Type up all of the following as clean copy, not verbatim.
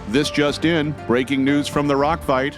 This just in, breaking news from the rock fight.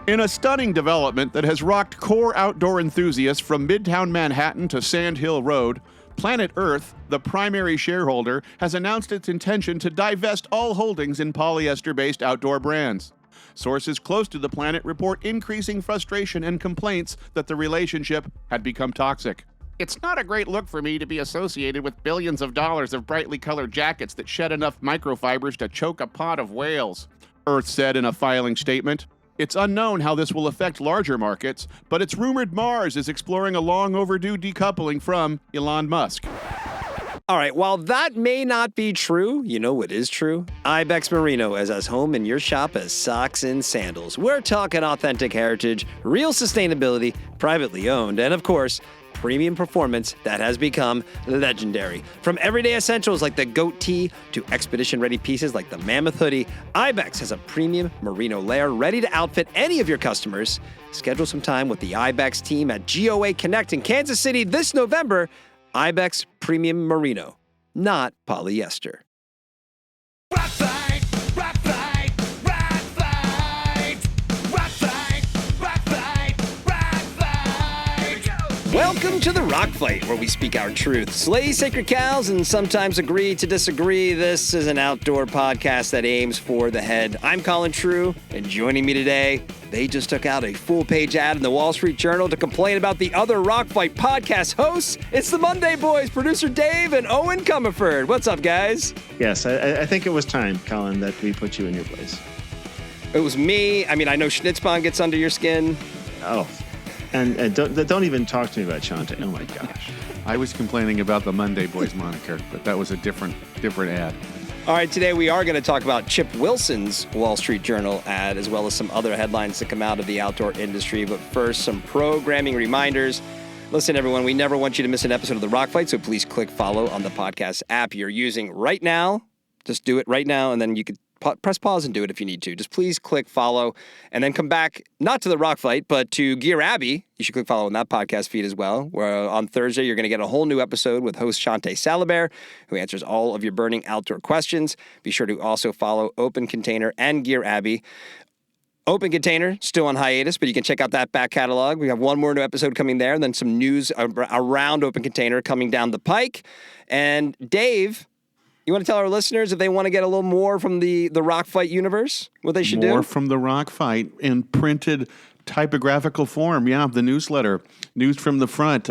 In a stunning development that has rocked core outdoor enthusiasts from Midtown Manhattan to Sand Hill Road, Planet Earth, the primary shareholder, has announced its intention to divest all holdings in polyester-based outdoor brands. Sources close to the Planet report increasing frustration and complaints that the relationship had become toxic. It's not a great look for me to be associated with billions of dollars of brightly colored jackets that shed enough microfibers to choke a pod of whales, Earth said in a filing statement. It's unknown how this will affect larger markets, but it's rumored Mars is exploring a long overdue decoupling from Elon Musk. All right, while that may not be true, you know what is true? Ibex Merino is as home in your shop as socks and sandals. We're talking authentic heritage, real sustainability, privately owned, and of course, premium performance that has become legendary. From everyday essentials like the goat tee to expedition-ready pieces like the mammoth hoodie, Ibex has a premium merino layer ready to outfit any of your customers. Schedule some time with the Ibex team at GOA Connect in Kansas City this November. Ibex Premium Merino, not polyester. Rock fight, rock fight, rock fight, rock fight, rock fight, rock fight. Welcome to the Rock Fight, where we speak our truth, slay sacred cows, and sometimes agree to disagree. This is an outdoor podcast that aims for the head. I'm Colin True, and joining me today, they just took out a full-page ad in the Wall Street Journal to complain about the other Rock Fight podcast hosts. It's the Monday Boys, producer Dave and Eoin Comerford. What's up, guys? Yes, I think it was time, Colin, that we put you in your place. It was me. I mean, I know Schnitzbahn gets under your skin. Oh, and don't even talk to me about Shante. Oh, my gosh. I was complaining about the Monday Boys moniker, but that was a different ad. All right, today we are going to talk about Chip Wilson's Wall Street Journal ad, as well as some other headlines that come out of the outdoor industry. But first, some programming reminders. Listen, everyone, we never want you to miss an episode of The Rock Fight, so please click follow on the podcast app you're using right now. Just do it right now, and then you could press pause and do it if you need to. Just please click follow, and then come back, not to The Rock Fight, but to Gear Abbey. You should click follow on that podcast feed as well, where on Thursday you're going to get a whole new episode with host Shante Salabert, who answers all of your burning outdoor questions. Be sure to also follow Open Container and Gear Abbey. Open Container, still on hiatus, but you can check out that back catalog. We have one more new episode coming there, and then some news around Open Container coming down the pike. And Dave, you want to tell our listeners if they want to get a little more from the Rock Fight universe, what they should do? More from the Rock Fight in printed typographical form. Yeah, the newsletter. News from the front.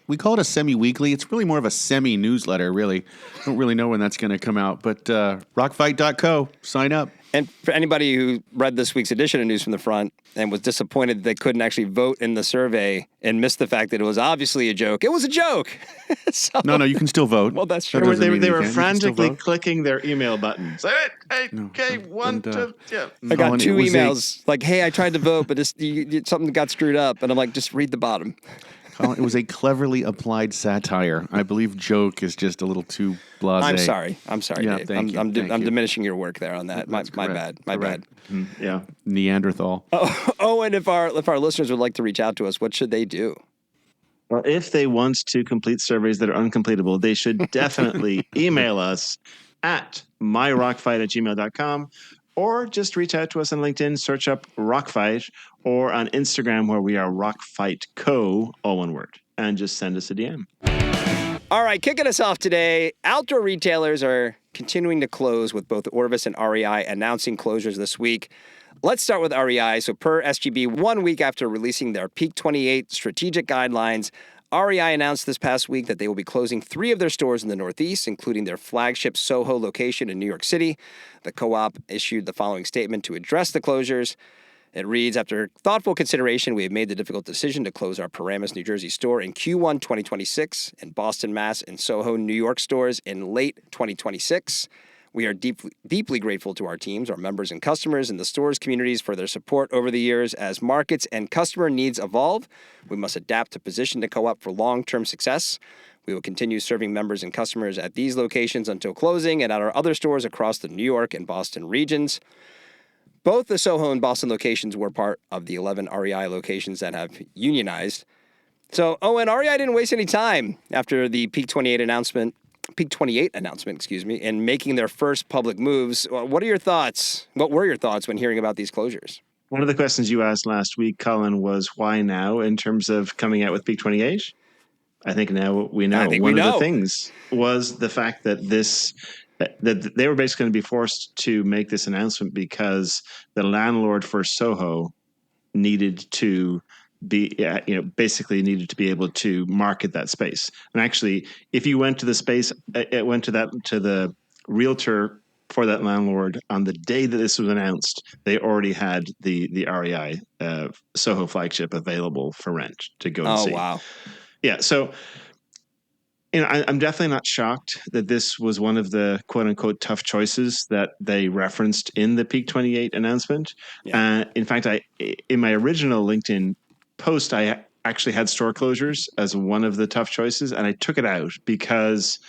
We call it a semi-weekly. It's really more of a semi-newsletter, really. Don't really know when that's going to come out. But rockfight.co. Sign up. And for anybody who read this week's edition of News from the Front and was disappointed they couldn't actually vote in the survey and missed the fact that it was obviously a joke, it was a joke. So, No, you can still vote. Well, that's true. That doesn't They mean you were can't. You can still frantically vote. clicking their email buttons. Okay, one, two, yeah. I got Colin, two it was emails like, hey, I tried to vote, but something got screwed up. And I'm like, just read the bottom. Colin, it was a cleverly applied satire. I believe joke is just a little too blasé. I'm sorry. Yeah, Dave. thank you, I'm thank you. diminishing your work there on that. My That's correct. bad. My bad. Yeah. Neanderthal. Oh, and if our listeners would like to reach out to us, what should they do? Well, if they want to complete surveys that are uncompletable, they should definitely email us at myrockfight@gmail.com, or just reach out to us on LinkedIn, search up Rockfight, or on Instagram where we are RockFightCo, all one word, and just send us a DM. All right, kicking us off today, outdoor retailers are continuing to close, with both Orvis and REI announcing closures this week. Let's start with REI. So per SGB, 1 week after releasing their Peak 28 strategic guidelines, REI announced this past week that they will be closing 3 of their stores in the Northeast, including their flagship SoHo location in New York City. The co-op issued the following statement to address the closures. It reads, after thoughtful consideration, we have made the difficult decision to close our Paramus, New Jersey store in Q1 2026 and Boston, Mass. and SoHo, New York stores in late 2026. We are deeply grateful to our teams, our members and customers, and the store's communities for their support over the years. As markets and customer needs evolve, we must adapt to position the co-op for long-term success. We will continue serving members and customers at these locations until closing and at our other stores across the New York and Boston regions. Both the SoHo and Boston locations were part of the 11 REI locations that have unionized. So, and REI didn't waste any time after the Peak 28 announcement. Peak 28 announcement, excuse me, and making their first public moves. What are your thoughts? What were your thoughts when hearing about these closures? One of the questions you asked last week, Colin, was why now in terms of coming out with Peak 28? I think now we know. I think One we of know. the things was the fact that that they were basically going to be forced to make this announcement because the landlord for Soho needed to be, basically needed to be able to market that space. And actually, if you went to the space, it went to the realtor for that landlord on the day that this was announced, they already had the REI Soho flagship available for rent to go and Oh, see. wow. Yeah, so I'm definitely not shocked that this was one of the quote unquote tough choices that they referenced in the Peak 28 announcement. Yeah. In fact, in my original LinkedIn post, I actually had store closures as one of the tough choices, and I took it out because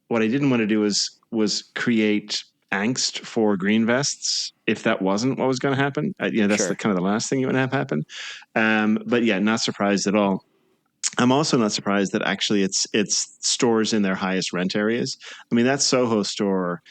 what I didn't want to do was create angst for green vests if that wasn't what was going to happen. That's Sure. kind of the last thing you want to have happen. But yeah, not surprised at all. I'm also not surprised that actually it's stores in their highest rent areas. I mean, that Soho store,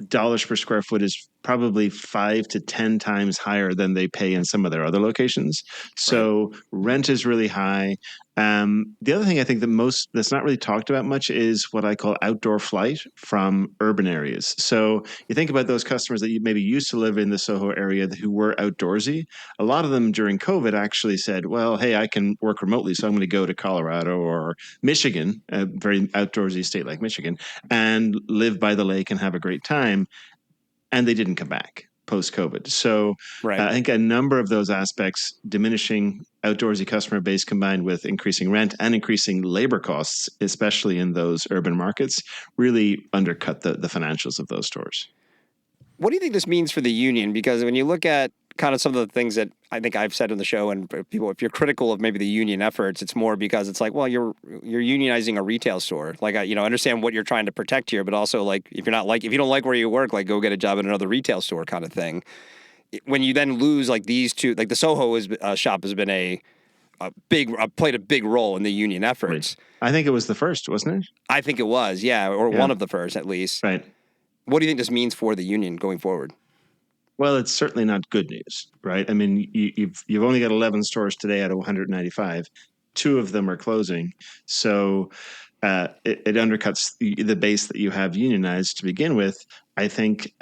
dollars per square foot is probably 5 to 10 times higher than they pay in some of their other locations. So rent is really high. The other thing I think that's not really talked about much is what I call outdoor flight from urban areas. So you think about those customers that you maybe used to live in the Soho area who were outdoorsy. A lot of them during COVID actually said, well, hey, I can work remotely, so I'm going to go to Colorado or Michigan, a very outdoorsy state like Michigan, and live by the lake and have a great time. And they didn't come back post-COVID. So Right. I think a number of those aspects, diminishing outdoorsy customer base combined with increasing rent and increasing labor costs, especially in those urban markets, really undercut the financials of those stores. What do you think this means for the union? Because when you look at kind of some of the things that I think I've said on the show, and people, if you're critical of maybe the union efforts, it's more because it's like, well, you're unionizing a retail store. Like, I understand what you're trying to protect here, but also like if you don't like where you work, like go get a job at another retail store, kind of thing. When you then lose like these two, like the Soho shop has been played a big role in the union efforts. Right. I think it was the first, wasn't it? I think it was, yeah, or one of the first at least. Right. What do you think this means for the union going forward? Well, it's certainly not good news, right? I mean, you've only got 11 stores today out of 195. 2 of them are closing, so it undercuts the base that you have unionized to begin with. I think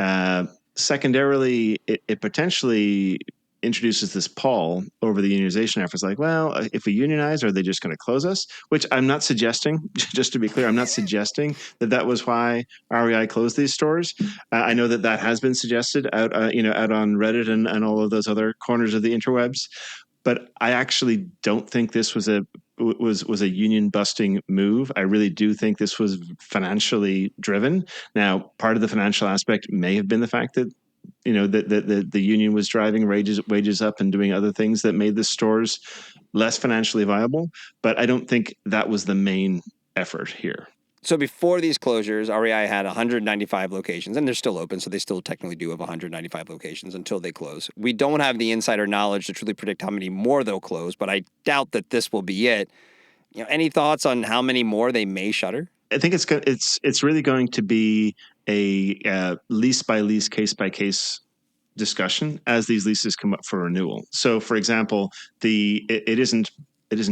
secondarily, it potentially introduces this pall over the unionization efforts. Like, well, if we unionize, are they just going to close us? Which I'm not suggesting. Just to be clear, I'm not suggesting that was why REI closed these stores. I know that has been suggested out on Reddit and all of those other corners of the interwebs. But I actually don't think this was a union busting move. I really do think this was financially driven. Now, part of the financial aspect may have been the fact that the union was driving wages up and doing other things that made the stores less financially viable. But I don't think that was the main effort here. So before these closures, REI had 195 locations, and they're still open, so they still technically do have 195 locations until they close. We don't have the insider knowledge to truly predict how many more they'll close, but I doubt that this will be it. Any thoughts on how many more they may shutter? I think it's really going to be a lease by lease, case by case discussion as these leases come up for renewal. So, for example, it isn't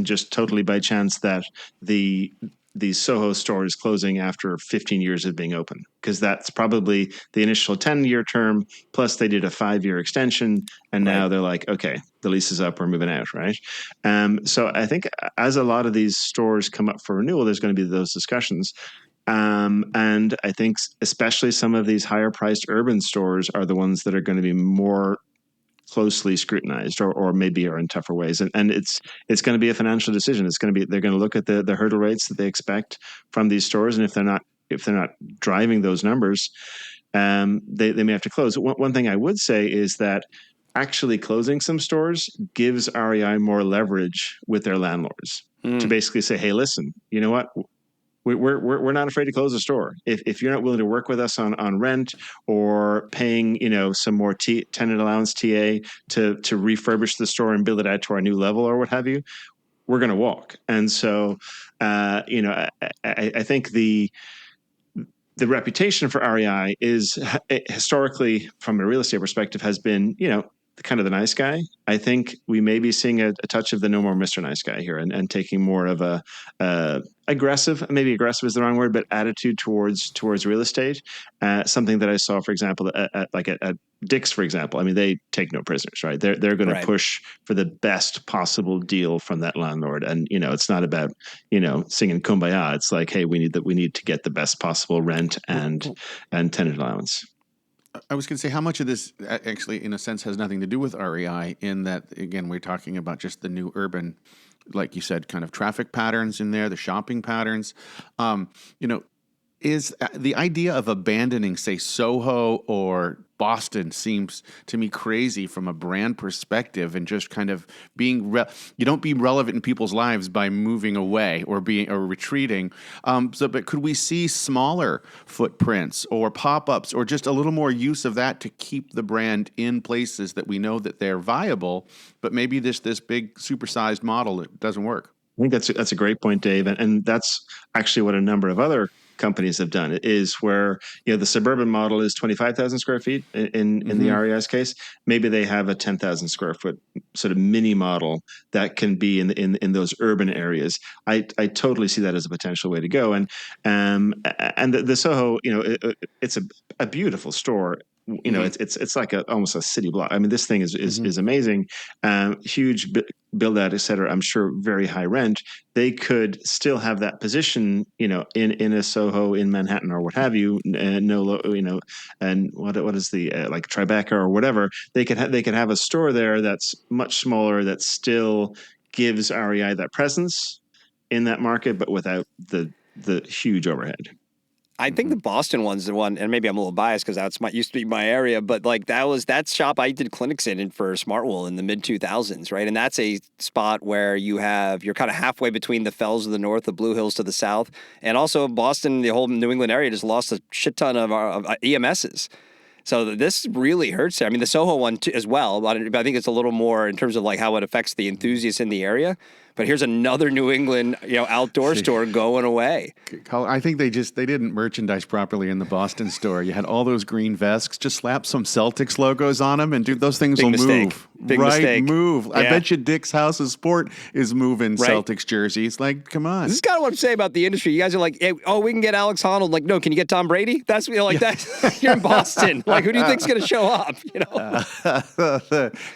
just totally by chance that the Soho store is closing after 15 years of being open, because that's probably the initial 10-year term, plus they did a 5-year extension, and now they're like, okay, the lease is up, we're moving out, right? So I think as a lot of these stores come up for renewal, there's going to be those discussions. And I think especially some of these higher priced urban stores are the ones that are going to be more closely scrutinized or maybe are in tougher ways. And it's going to be a financial decision. They're going to look at the hurdle rates that they expect from these stores. And if they're not driving those numbers, they may have to close. One thing I would say is that actually closing some stores gives REI more leverage with their landlords to basically say, hey, listen, you know what? We're not afraid to close a store. If you're not willing to work with us on rent or paying some more tenant allowance TA to refurbish the store and build it out to our new level or what have you, we're going to walk. And so I think the the reputation for REI is historically, from a real estate perspective, has been, kind of the nice guy. I think we may be seeing a touch of the no more Mr. Nice Guy here, and taking more of a aggressive, maybe aggressive is the wrong word, but attitude towards real estate. Something that I saw, for example, at Dick's, for example. I mean, they take no prisoners, right? They're going to push for the best possible deal from that landlord, and it's not about singing kumbaya. It's like, hey, we need to get the best possible rent and tenant allowance. I was going to say, how much of this actually, in a sense, has nothing to do with REI, in that, again, we're talking about just the new urban, like you said, kind of traffic patterns in there, the shopping patterns. Is the idea of abandoning, say, Soho or Boston seems to me crazy from a brand perspective, and just kind of being you don't be relevant in people's lives by moving away or retreating. But could we see smaller footprints or pop-ups, or just a little more use of that to keep the brand in places that we know that they're viable, but maybe this big supersized model, it doesn't work? I think that's a great point, Dave, and that's actually what a number of other companies have done. It is where the suburban model is 25,000 square feet in the REI's case. Maybe they have a 10,000 square foot sort of mini model that can be in those urban areas. I totally see that as a potential way to go. And the Soho, it's a beautiful store. It's like almost a city block. I mean, this thing is amazing. Huge build out, et cetera. I'm sure very high rent. They could still have that position, in a Soho in Manhattan or what have you. And what is the like Tribeca or whatever. They could have a store there that's much smaller, that still gives REI that presence in that market, but without the huge overhead. I think the Boston one's the one, and maybe I'm a little biased because that's used to be my area, but like that shop I did clinics in for Smartwool in the mid 2000s, right? And that's a spot where you're kind of halfway between the Fells of the north, the Blue Hills to the south, and also Boston, the whole New England area just lost a shit ton of EMSs. So this really hurts there. I mean, the Soho one too, as well, but I think it's a little more in terms of like how it affects the enthusiasts in the area. But here's another New England, outdoor store going away. Colin, I think they didn't merchandise properly in the Boston store. You had all those green vests. Just slap some Celtics logos on them, and dude, those things will move. Big mistake. Move. Yeah. I bet you Dick's House of Sport is moving Celtics jerseys. Like, come on. This is kind of what I'm saying about the industry. You guys are like, hey, we can get Alex Honnold. Like, no, can you get Tom Brady? That's that. You're in Boston. Like, who do you think's going to show up?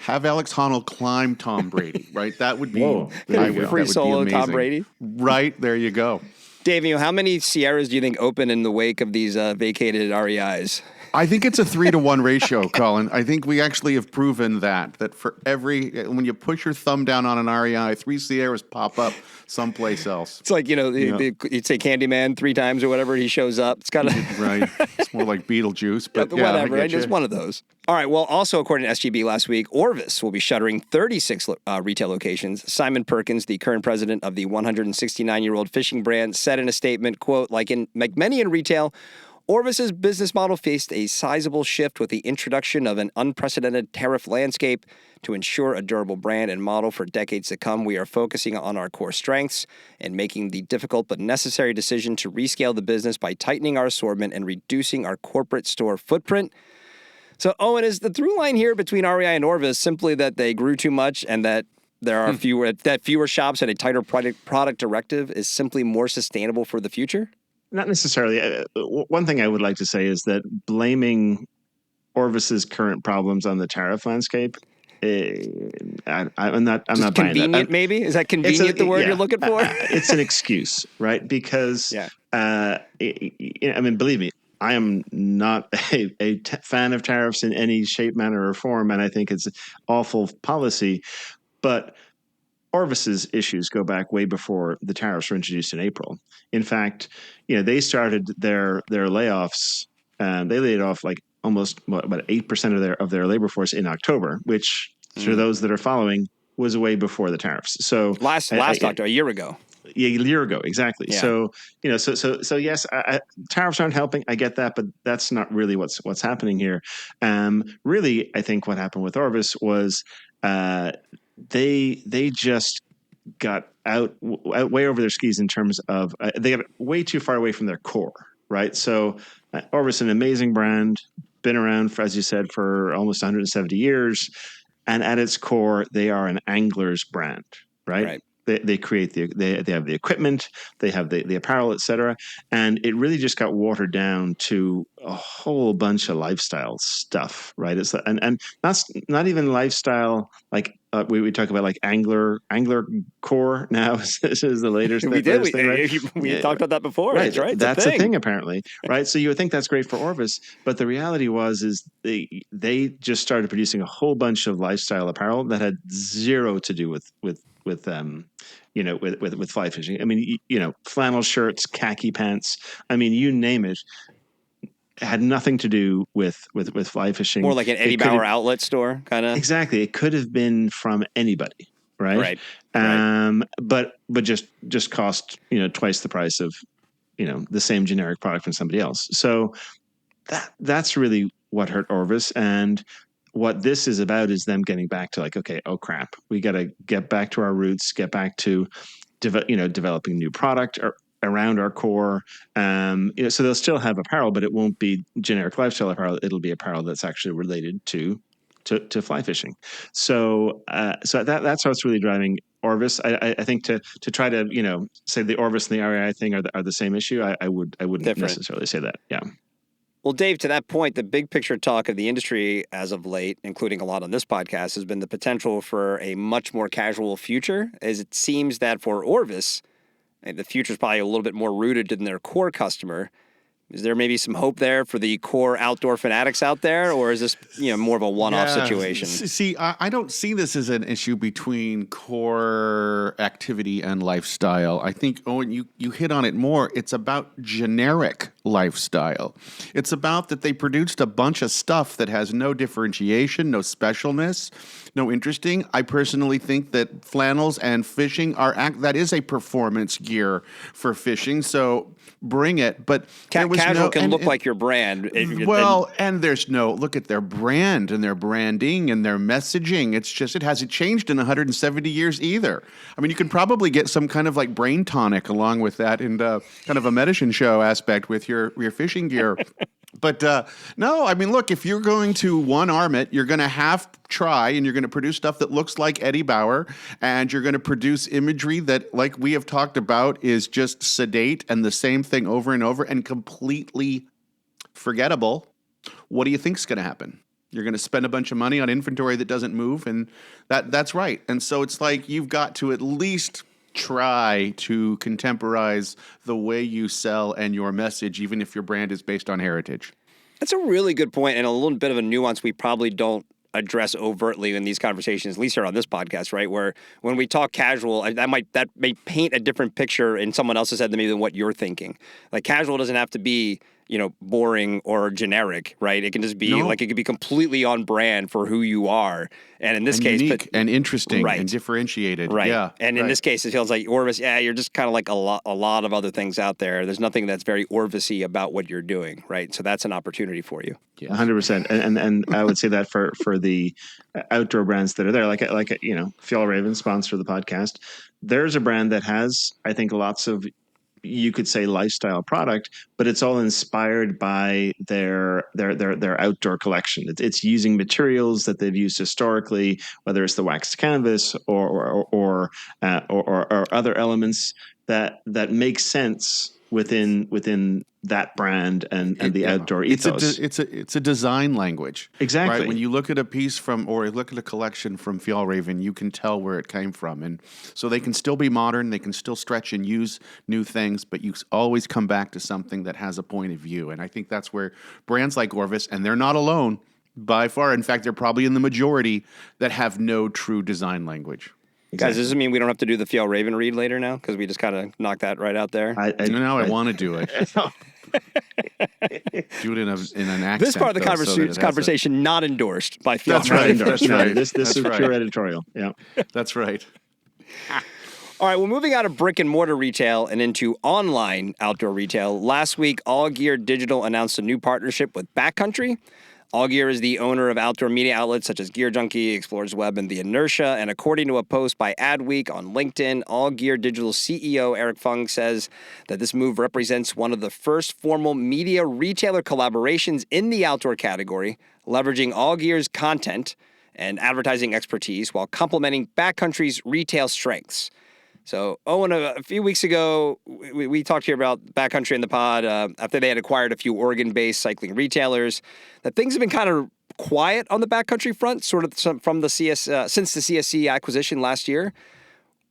Have Alex Honnold climb Tom Brady, right? That would be free solo Tom Brady. Right, there you go. Dave, how many Sierras do you think open in the wake of these vacated REIs? I think it's a 3-to-1 ratio, Colin. I think we actually have proven that for when you push your thumb down on an REI, 3 Sierras pop up someplace else. It's like, you'd say Candyman 3 times or whatever, he shows up. It's kind of... Right. It's more like Beetlejuice, but whatever, right? Just one of those. All right, well, also according to SGB last week, Orvis will be shuttering 36 retail locations. Simon Perkins, the current president of the 169-year-old fishing brand, said in a statement, quote, like many in retail, Orvis's business model faced a sizable shift with the introduction of an unprecedented tariff landscape. To ensure a durable brand and model for decades to come, we are focusing on our core strengths and making the difficult but necessary decision to rescale the business by tightening our assortment and reducing our corporate store footprint. So, Eoin, is the through line here between REI and Orvis simply that they grew too much and that there are fewer shops and a tighter product directive is simply more sustainable for the future? Not necessarily. One thing I would like to say is that blaming Orvis's current problems on the tariff landscape, I'm not buying convenient, that. Maybe? Is that convenient the word you're looking for? It's an excuse, right? Because, believe me, I am not a fan of tariffs in any shape, manner, or form, and I think it's awful policy. But Orvis's issues go back way before the tariffs were introduced in April. In fact, they started their layoffs. They laid off like almost about 8% of their labor force in October, which for those that are following was way before the tariffs. So last October, a year ago. Yeah, a year ago, exactly. Yeah. So yes, tariffs aren't helping. I get that, but that's not really what's happening here. Really, I think what happened with Orvis was they just got out way over their skis in terms of they got way too far away from their core, right? So Orvis, an amazing brand, been around, for, as you said, for almost 170 years. And at its core, they are an angler's brand, right? Right. They create they have the equipment, they have the apparel, etc. And it really just got watered down to a whole bunch of lifestyle stuff, right? It's and that's not even lifestyle like we talk about like angler core now. This is the latest We did. latest thing, right? We talked about that before. Right. That's right. That's a thing apparently, right? So you would think that's great for Orvis, but the reality is they just started producing a whole bunch of lifestyle apparel that had zero to do with fly fishing. I mean, flannel shirts, khaki pants. I mean, you name it. Had nothing to do with fly fishing. More like an Eddie Bauer outlet store, kind of. Exactly. It could have been from anybody, right? Right. But just cost twice the price of the same generic product from somebody else. So that's really what hurt Orvis. And what this is about is them getting back to like, okay, oh crap, we got to get back to our roots, get back to developing new product around our core. So they'll still have apparel, but it won't be generic lifestyle apparel. It'll be apparel that's actually related to fly fishing. So that's how it's really driving Orvis. I think to try to say the Orvis and the REI thing are the same issue. I wouldn't necessarily say that. Yeah. Well, Dave, to that point, the big picture talk of the industry as of late, including a lot on this podcast, has been the potential for a much more casual future, as it seems that for Orvis, the future is probably a little bit more rooted in their core customer. Is there maybe some hope there for the core outdoor fanatics out there, or is this more of a one-off situation? See, I don't see this as an issue between core activity and lifestyle. I think, Owen, you hit on it more. It's about generic lifestyle. It's about that they produced a bunch of stuff that has no differentiation, no specialness, no interesting. I personally think that flannels and fishing that is a performance gear for fishing. So bring it, but casual can look like your brand. And there's look at their brand and their branding and their messaging. It's just, it hasn't changed in 170 years either. I mean, you could probably get some kind of like brain tonic along with that and kind of a medicine show aspect with your fishing gear. But no, I mean, look, if you're going to one-arm it, you're going to try and you're going to produce stuff that looks like Eddie Bauer, and you're going to produce imagery that, like we have talked about, is just sedate and the same thing over and over and completely forgettable. What do you think's going to happen? You're going to spend a bunch of money on inventory that doesn't move, and that's right. And so it's like you've got to at least try to contemporize the way you sell and your message, even if your brand is based on heritage. That's a really good point, and a little bit of a nuance we probably don't address overtly in these conversations, at least here on this podcast, right? Where when we talk casual, that may paint a different picture in someone else's head than what you're thinking. Like casual doesn't have to be boring or generic, right? It can just be it could be completely on brand for who you are. And in this case, unique and interesting and differentiated. Right. Yeah. And in this case, it feels like Orvis, you're just kind of like a lot of other things out there. There's nothing that's very Orvis-y about what you're doing, right? So that's an opportunity for you. Yeah. 100%. And I would say that for the outdoor brands that are there, like Fjallraven, sponsor of the podcast, there's a brand that has, I think, lots of, you could say, lifestyle product, but it's all inspired by their outdoor collection. It's using materials that they've used historically, whether it's the waxed canvas or other elements that make sense within that brand and the outdoor ethos. It's a design language. Exactly. Right? When you look at a piece or look at a collection from Fjallraven, you can tell where it came from. And so they can still be modern, they can still stretch and use new things, but you always come back to something that has a point of view. And I think that's where brands like Orvis, and they're not alone by far. In fact, they're probably in the majority that have no true design language. Exactly. Guys, does this mean we don't have to do the Fjallraven read later now? Because we just kind of knocked that right out there. I want to do it. Do it in an accent. This part of the conversation not endorsed by Fjallraven. That's right. This is pure editorial. Yeah, that's right. All right, well, moving out of brick and mortar retail and into online outdoor retail, last week, AllGear Digital announced a new partnership with Backcountry. AllGear is the owner of outdoor media outlets such as Gear Junkie, Explorers Web, and The Inertia. And according to a post by Adweek on LinkedIn, AllGear Digital CEO Eric Fung says that this move represents one of the first formal media retailer collaborations in the outdoor category, leveraging AllGear's content and advertising expertise while complementing Backcountry's retail strengths. So, Owen, a few weeks ago, we talked here about Backcountry in the pod after they had acquired a few Oregon-based cycling retailers, that things have been kind of quiet on the Backcountry front, sort of from the since the CSC acquisition last year.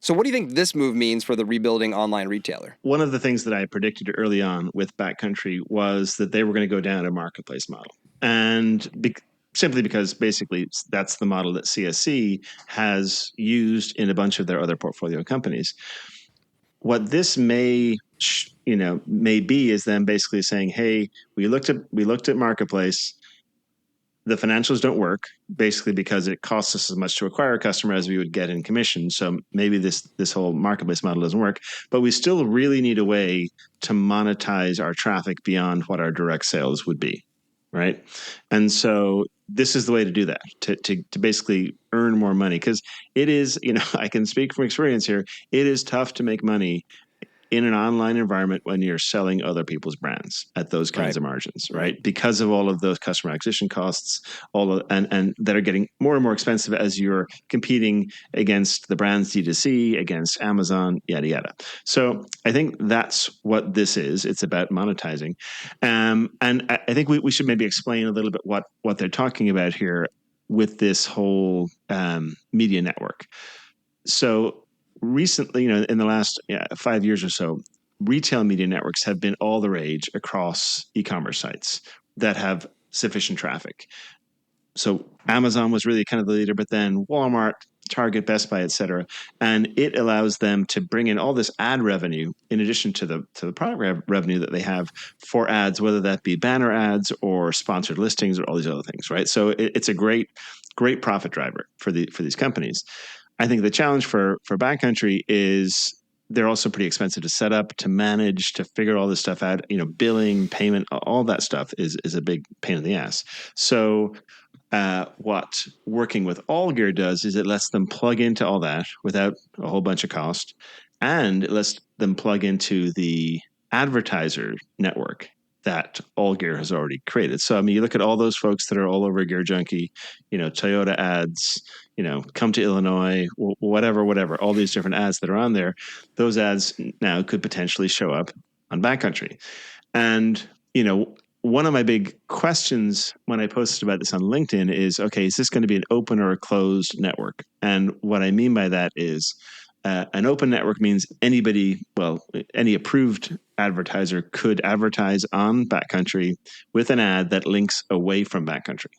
So what do you think this move means for the rebuilding online retailer? One of the things that I predicted early on with Backcountry was that they were going to go down a marketplace model. And simply because basically that's the model that CSC has used in a bunch of their other portfolio companies. What this may be is them basically saying, hey, we looked at marketplace. The financials don't work basically because it costs us as much to acquire a customer as we would get in commission. So maybe this whole marketplace model doesn't work, but we still really need a way to monetize our traffic beyond what our direct sales would be. Right. And so this is the way to do that, to basically earn more money, because it is, I can speak from experience here. It is tough to make money in an online environment when you're selling other people's brands at those kinds of margins, right? Because of all of those customer acquisition costs, and that are getting more and more expensive as you're competing against the brands D2C, against Amazon, yada, yada. So I think that's what this is. It's about monetizing. And I think we should maybe explain a little bit what they're talking about here with this whole media network. So recently, in the last 5 years or so, retail media networks have been all the rage across e-commerce sites that have sufficient traffic. So Amazon was really kind of the leader, but then Walmart, Target, Best Buy, et cetera. And it allows them to bring in all this ad revenue in addition to the product revenue that they have for ads, whether that be banner ads or sponsored listings or all these other things, right? So it's a great profit driver for these companies. I think the challenge for Backcountry is they're also pretty expensive to set up, to manage, to figure all this stuff out. Billing, payment, all that stuff is a big pain in the ass. So what working with AllGear does is it lets them plug into all that without a whole bunch of cost, and it lets them plug into the advertiser network that AllGear has already created. So, you look at all those folks that are all over Gear Junkie, Toyota ads, come to Illinois, whatever, all these different ads that are on there. Those ads now could potentially show up on Backcountry. And, one of my big questions when I posted about this on LinkedIn is, okay, is this going to be an open or a closed network? And what I mean by that is, an open network means any approved advertiser could advertise on Backcountry with an ad that links away from Backcountry,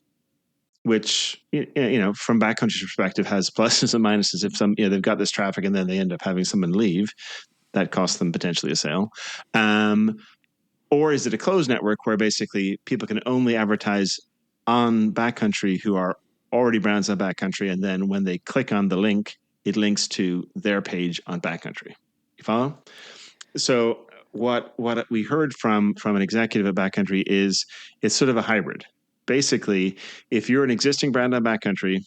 which, from Backcountry's perspective has pluses and minuses. If they've got this traffic and then they end up having someone leave, that costs them potentially a sale. Or is it a closed network where basically people can only advertise on Backcountry who are already brands on Backcountry, and then when they click on the link, it links to their page on Backcountry. You follow? So what we heard from an executive at Backcountry is it's sort of a hybrid. Basically, if you're an existing brand on Backcountry,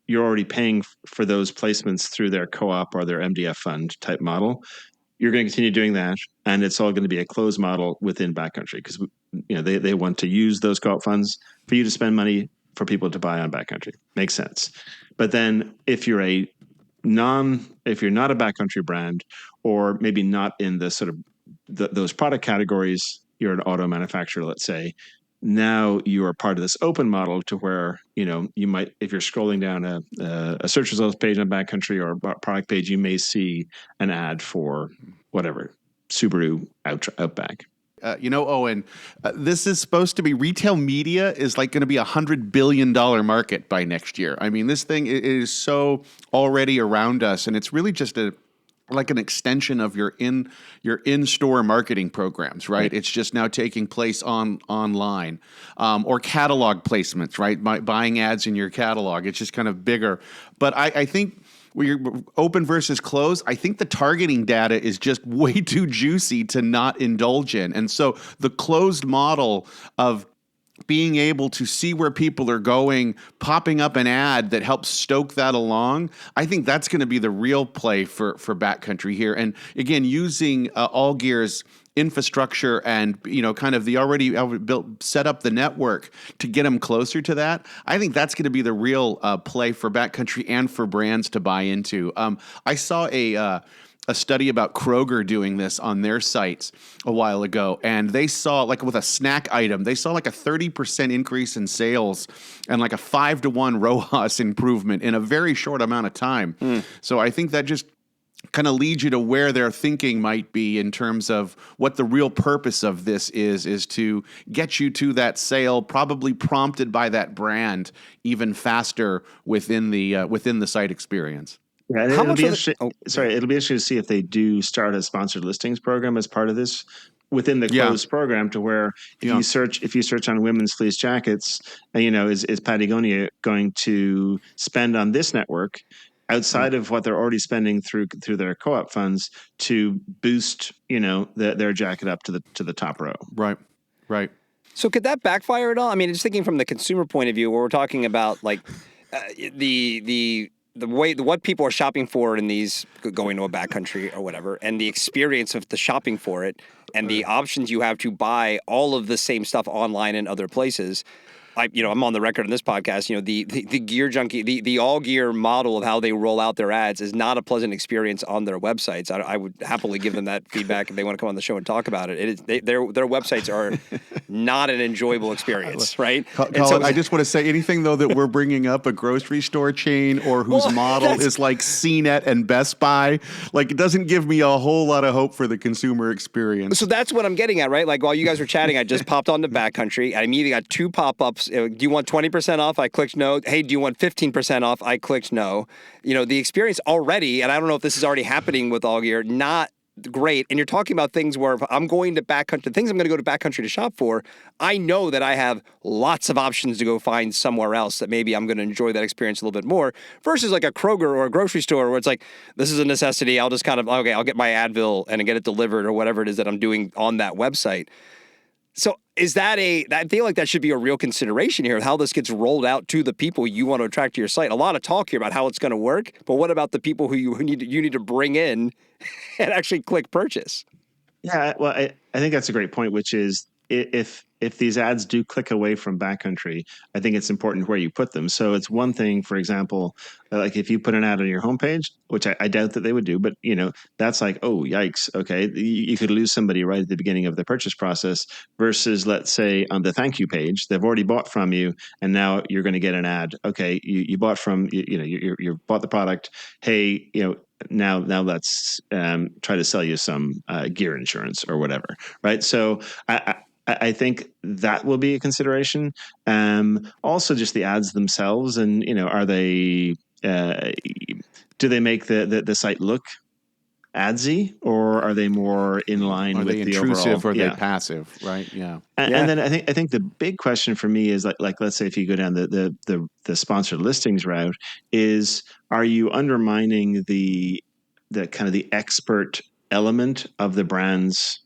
you're already paying for those placements through their co-op or their MDF fund type model. You're going to continue doing that, and it's all going to be a closed model within Backcountry because they want to use those co-op funds for you to spend money for people to buy on Backcountry. Makes sense. But then if you're not a Backcountry brand, or maybe not in the sort of those product categories, you're an auto manufacturer, let's say. Now you are part of this open model to where, you might, if you're scrolling down a search results page on Backcountry or a product page, you may see an ad for whatever, Subaru Outback. Owen, this is supposed to be retail media is like going to be $100 billion market by next year. This thing is so already around us, and it's really just like an extension of your in-store marketing programs, right? It's just now taking place online, or catalog placements, right? Buying ads in your catalog. It's just kind of bigger. But I think we're open versus closed. I think the targeting data is just way too juicy to not indulge in. And so the closed model of being able to see where people are going, popping up an ad that helps stoke that along, I think that's going to be the real play for Backcountry here. And again, using AllGear's infrastructure and kind of the already built set up the network to get them closer to that. I think that's going to be the real play for Backcountry and for brands to buy into. I saw a study about Kroger doing this on their sites a while ago, and they saw, like with a snack item, they saw like a 30% increase in sales and like a 5-to-1 ROAS improvement in a very short amount of time. So I think that just kind of leads you to where their thinking might be in terms of what the real purpose of this is to get you to that sale, probably prompted by that brand even faster within the site experience. Yeah, and How it'll much be of the- interesting. It'll be interesting to see if they do start a sponsored listings program as part of this within the closed program, to where if you search on women's fleece jackets, is Patagonia going to spend on this network outside of what they're already spending through their co-op funds to boost their jacket up to the top row? Right. So could that backfire at all? I mean, just thinking from the consumer point of view, where we're talking about like the way what people are shopping for in these, going to a backcountry or whatever, and the experience of the shopping for it, and the options you have to buy all of the same stuff online in other places. I'm on the record in this podcast. The Gear Junkie, the AllGear model of how they roll out their ads is not a pleasant experience on their websites. I would happily give them that feedback if they want to come on the show and talk about it. Their websites are not an enjoyable experience, right? Colin, I just want to say, anything though that we're bringing up a grocery store chain or whose model is like CNET and Best Buy, like it doesn't give me a whole lot of hope for the consumer experience. So that's what I'm getting at, right? Like while you guys were chatting, I just popped onto Backcountry. I immediately got 2 pop-ups. Do you want 20% off? I clicked no. Hey, do you want 15% off? I clicked no. The experience already, and I don't know if this is already happening with AllGear, not great. And you're talking about things where if I'm going to Backcountry, things I'm going to go to Backcountry to shop for, I know that I have lots of options to go find somewhere else that maybe I'm going to enjoy that experience a little bit more, versus like a Kroger or a grocery store where it's like, this is a necessity. I'll just kind of, I'll get my Advil and get it delivered or whatever it is that I'm doing on that website. So is that I feel like that should be a real consideration here, how this gets rolled out to the people you want to attract to your site. A lot of talk here about how it's going to work, but what about the people who you need to bring in and actually click purchase? Yeah, well, I think that's a great point, which is if these ads do click away from Backcountry, I think it's important where you put them. So it's one thing, for example, like if you put an ad on your homepage, which I doubt that they would do, but that's like, oh, yikes. Okay. You could lose somebody right at the beginning of the purchase process versus, let's say, on the thank you page, they've already bought from you and now you're going to get an ad. Okay. You bought from, you bought the product. Hey, now let's try to sell you some gear insurance or whatever. Right. So I think that will be a consideration. Also, just the ads themselves, and are they? Do they make the site look adsy, or are they more in line with the overall? Are they intrusive or are they passive? Right? Yeah. And then I think the big question for me is like let's say if you go down the sponsored listings route, is are you undermining the kind of the expert element of the brand's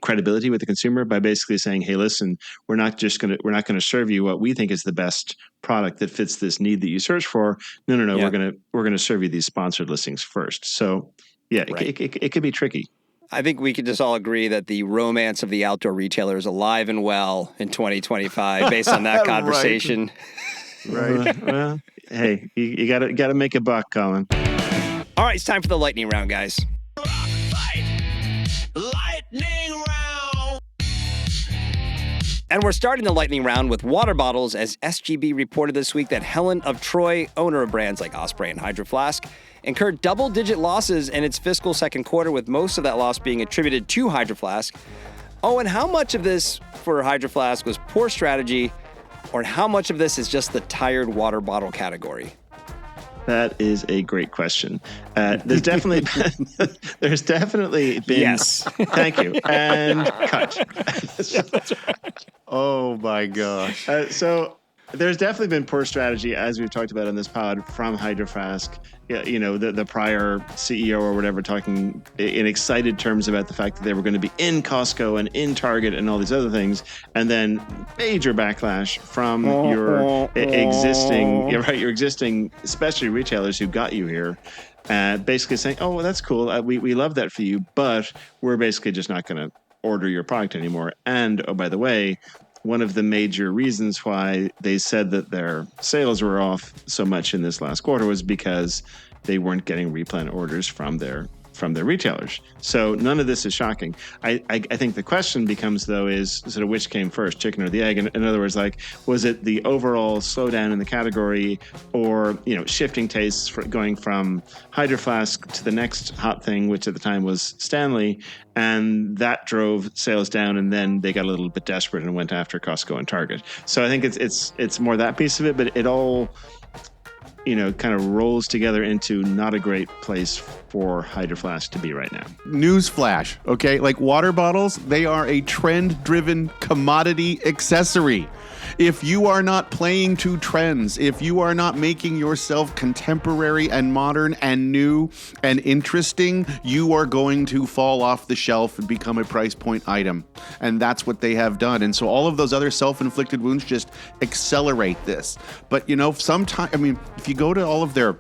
credibility with the consumer by basically saying, hey, listen, we're not going to serve you what we think is the best product that fits this need that you search for. No, yeah. we're going to serve you these sponsored listings first. So yeah, right. It could be tricky. I think we could just all agree that the romance of the outdoor retailer is alive and well in 2025 based on that conversation. Right. Well, hey, you got to make a buck, Colin. All right, it's time for the lightning round, guys. Lightning round. And we're starting the lightning round with water bottles, as SGB reported this week that Helen of Troy, owner of brands like Osprey and Hydro Flask, incurred double-digit losses in its fiscal second quarter, with most of that loss being attributed to Hydro Flask. Oh, and how much of this for Hydro Flask was poor strategy, or how much of this is just the tired water bottle category? That is a great question. There's definitely been. Yes. Thank you. And cut. Oh my gosh. So There's definitely been poor strategy, as we've talked about on this pod, from Hydro Flask. You know, the prior CEO or whatever talking in excited terms about the fact that they were going to be in Costco and in Target and all these other things, and then major backlash from your existing specialty retailers who got you here, basically saying, "Oh, well, that's cool. We love that for you, but we're basically just not going to order your product anymore." And oh, by the way, one of the major reasons why they said that their sales were off so much in this last quarter was because they weren't getting replan orders from their retailers. So none of this is shocking. I think the question becomes, though, is sort of which came first, chicken or the egg? In other words, like, was it the overall slowdown in the category, or, you know, shifting tastes going from Hydro Flask to the next hot thing, which at the time was Stanley, and that drove sales down, and then they got a little bit desperate and went after Costco and Target. So I think it's more that piece of it, but it all, you know, kind of rolls together into not a great place for Hydro Flask to be right now. Newsflash, okay? Like, water bottles, they are a trend-driven commodity accessory. If you are not playing to trends, if you are not making yourself contemporary and modern and new and interesting, you are going to fall off the shelf and become a price point item. And that's what they have done. And so all of those other self-inflicted wounds just accelerate this. But, you know, sometimes, I mean, if you go to all of their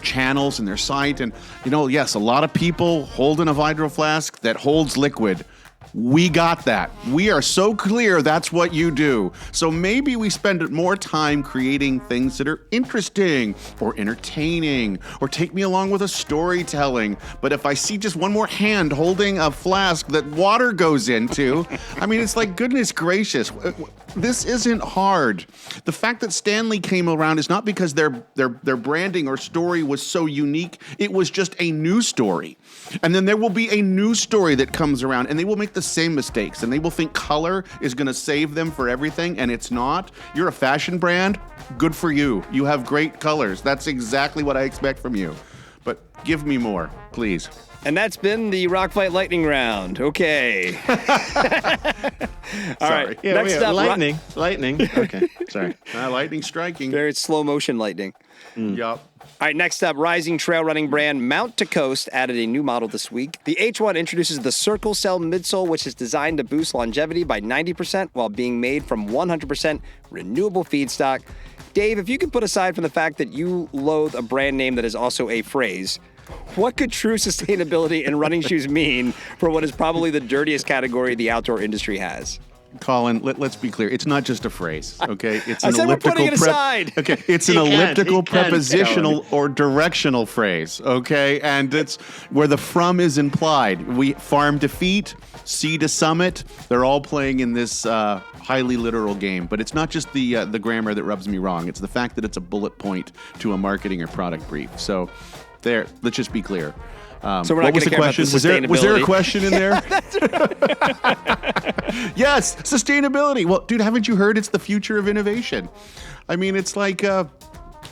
channels and their site, and, you know, yes, a lot of people holding a Hydro Flask that holds liquid. We got that. We are so clear that's what you do. So maybe we spend more time creating things that are interesting or entertaining or take me along with a storytelling. But if I see just one more hand holding a flask that water goes into, I mean, it's like, goodness gracious. This isn't hard. The fact that Stanley came around is not because their branding or story was so unique. It was just a new story. And then there will be a new story that comes around, and they will make the same mistakes, and they will think color is going to save them for everything, and it's not. You're a fashion brand. Good for you. You have great colors. That's exactly what I expect from you. But give me more, please. And that's been the Rock Fight Lightning Round. Okay. All right. Yeah, Next up, lightning. Okay. Sorry. Lightning striking. Very slow motion lightning. Yup. All right, next up, rising trail running brand Mount to Coast added a new model this week. The H1 introduces the Circle Cell midsole, which is designed to boost longevity by 90% while being made from 100% renewable feedstock. Dave, if you could put aside from the fact that you loathe a brand name that is also a phrase, what could true sustainability in running shoes mean for what is probably the dirtiest category the outdoor industry has? Colin, let's be clear. It's not just a phrase, okay? It's I said we're putting it aside. Okay, it's an elliptical prepositional or directional phrase, okay? And it's where the from is implied. We farm to feet, sea to summit. They're all playing in this highly literal game. But it's not just the grammar that rubs me wrong. It's the fact that it's a bullet point to a marketing or product brief. So there, let's just be clear. So we're not going to care about the sustainability. Was there a question in there? Yes, sustainability. Well, dude, haven't you heard it's the future of innovation? I mean, it's like,